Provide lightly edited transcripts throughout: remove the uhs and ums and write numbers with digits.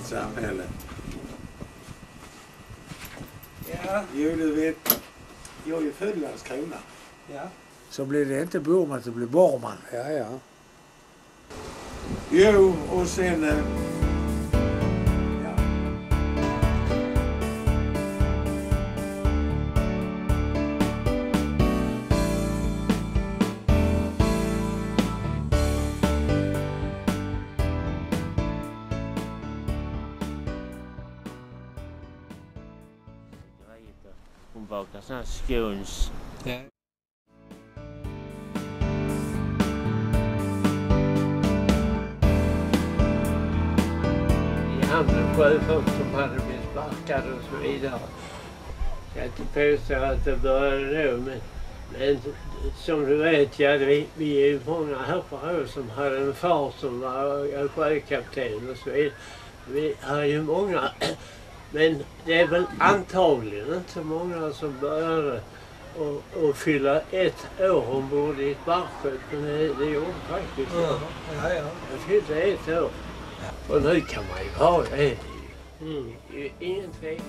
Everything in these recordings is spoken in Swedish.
samhälle. Ja, jo du vet, jag är född i Landskrona. Ja. Så blir det inte Burman, det blir Borman. Ja, ja. Jo, och sen... ja. Hon bakar sån här scones. Ja. Andra sjöfolk som hade blivit sparkade och så vidare. Jag inte påstå att det började då, men som du vet, ja, vi är ju många här på Rå som hade en far som var sjökapten och så vidare. Vi har ju många, men det är väl antagligen inte så många som började och fylla ett år ombord i ett barrskepp, men det gjorde faktiskt så. Ja. Jag fyllde ett år. Och nu kan man ju ha det. Ingen tvekan.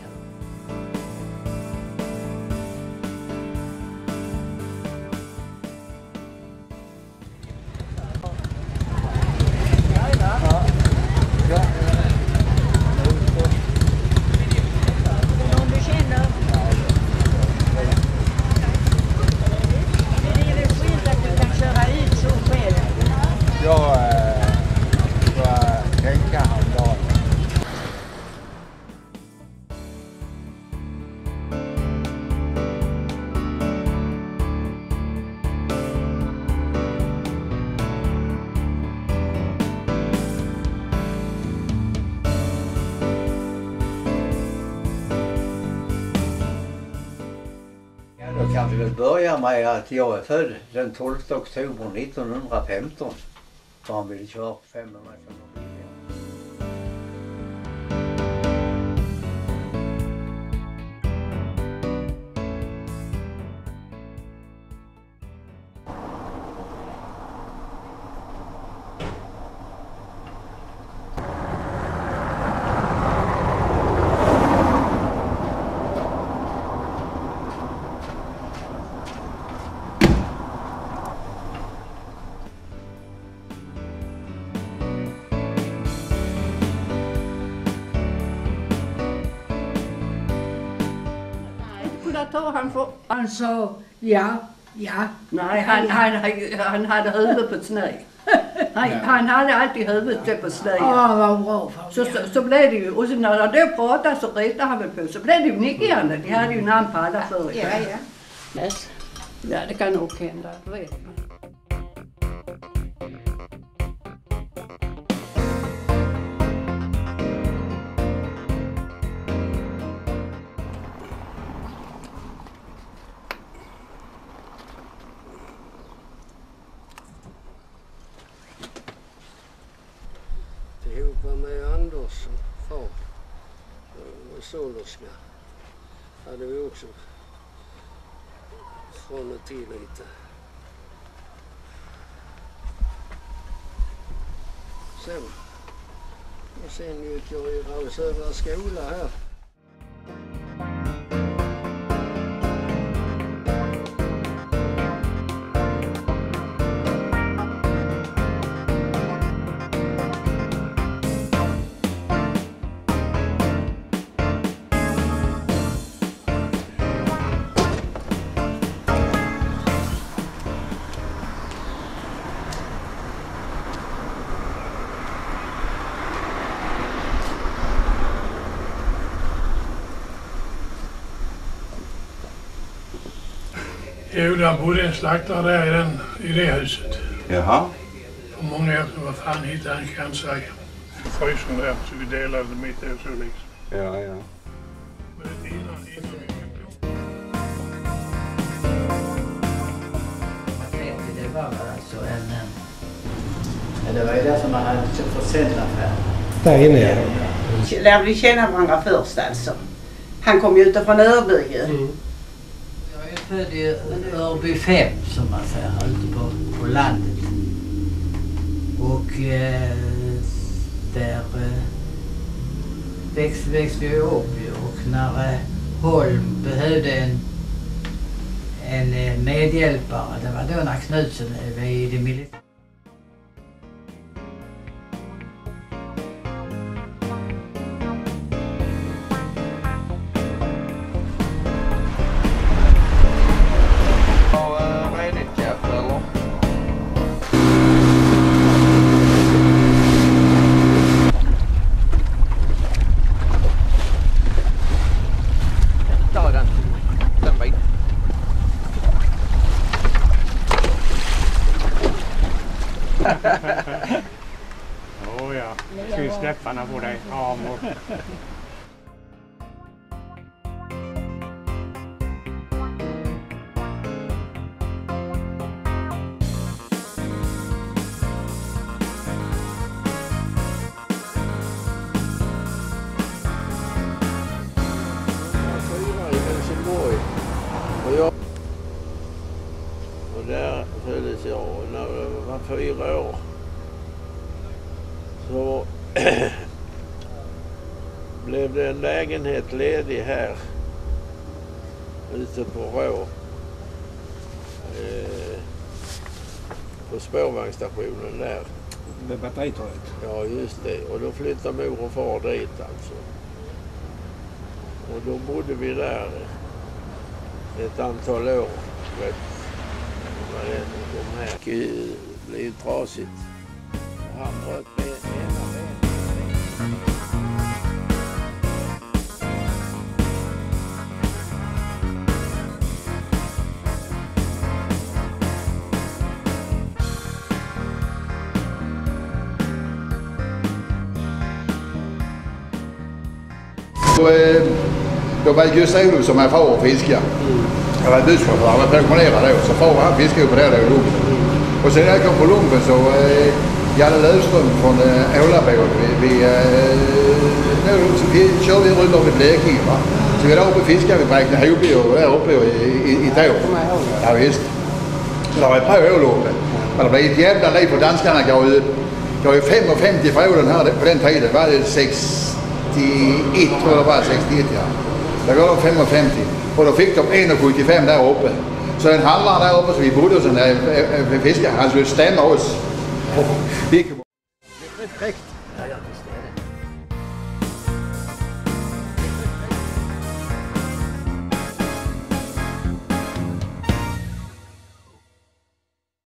Då kan vi väl börja med att jag är född den 12 oktober 1915. Så han ville köra 500 km. Han sa ja. Nej, han hade huvudet på sned. Han hade alltid huvudet på sned. Vad bra. Så blev det ju, och så när han då pratade så retade han väl på, så blev det ju nickande. De hade ju namn på alla förut. Ja, det kan nog hända, det vet man. Tillhopa med Anders och far och sålerska hade vi också från och till lite. Så. Och sen gick jag i Råsödra skola här. Jo, där bodde en slaktare där i det huset. Jaha. För många år sedan, vad fan hittade han, kan jag säga. Frysen där, så vi delade det mitt och så liksom. Ja. Men innan vi Det var alltså det var ju det som man hade för centraffär. Där inne, ja. Lärde vi känna varandra först alltså. Han kom ju utifrån Örby ju. Jag är född i Örby 5 som man säger, ute på landet. Och där växte vi upp och när Holm behövde en medhjälpare, det var då när Knutsen var i det militära. Åh ja, ska vi släppa på dig, Amor. Och där föddes jag när jag var 4 år. Så blev det en lägenhet ledig här ute på Rå. På spårvagnsstationen där. Med batteritorget? Ja, just det. Och då flyttade mor och far dit alltså. Och då bodde vi där ett antal år. De här blev trasigt. Och han bröt med ena benet. Då var Gustav Olof som är far och fiskare. Jag var busschaufför, han var pensionerad då, så far han fiskade på det där i lumpen. Och sen när jag kom på lumpen så Janne Löfström från Ålabåt, så körde vi runt om i Blekinge, va. Så vi var där uppe och fiskade vid Bräkne-Hoby och där uppe i tår. Ja visst. Så det var ett par år uppe. Men det blev ett jävla liv, för danskarna gav ju 55 från här på den tiden. Var det 61 tror jag det var, 61 ja. Där gav de 55. Och då fick de 1,75 där uppe. Så en handlare där uppe som vi bodde hos en fiskare, han skulle stämma oss. Det gick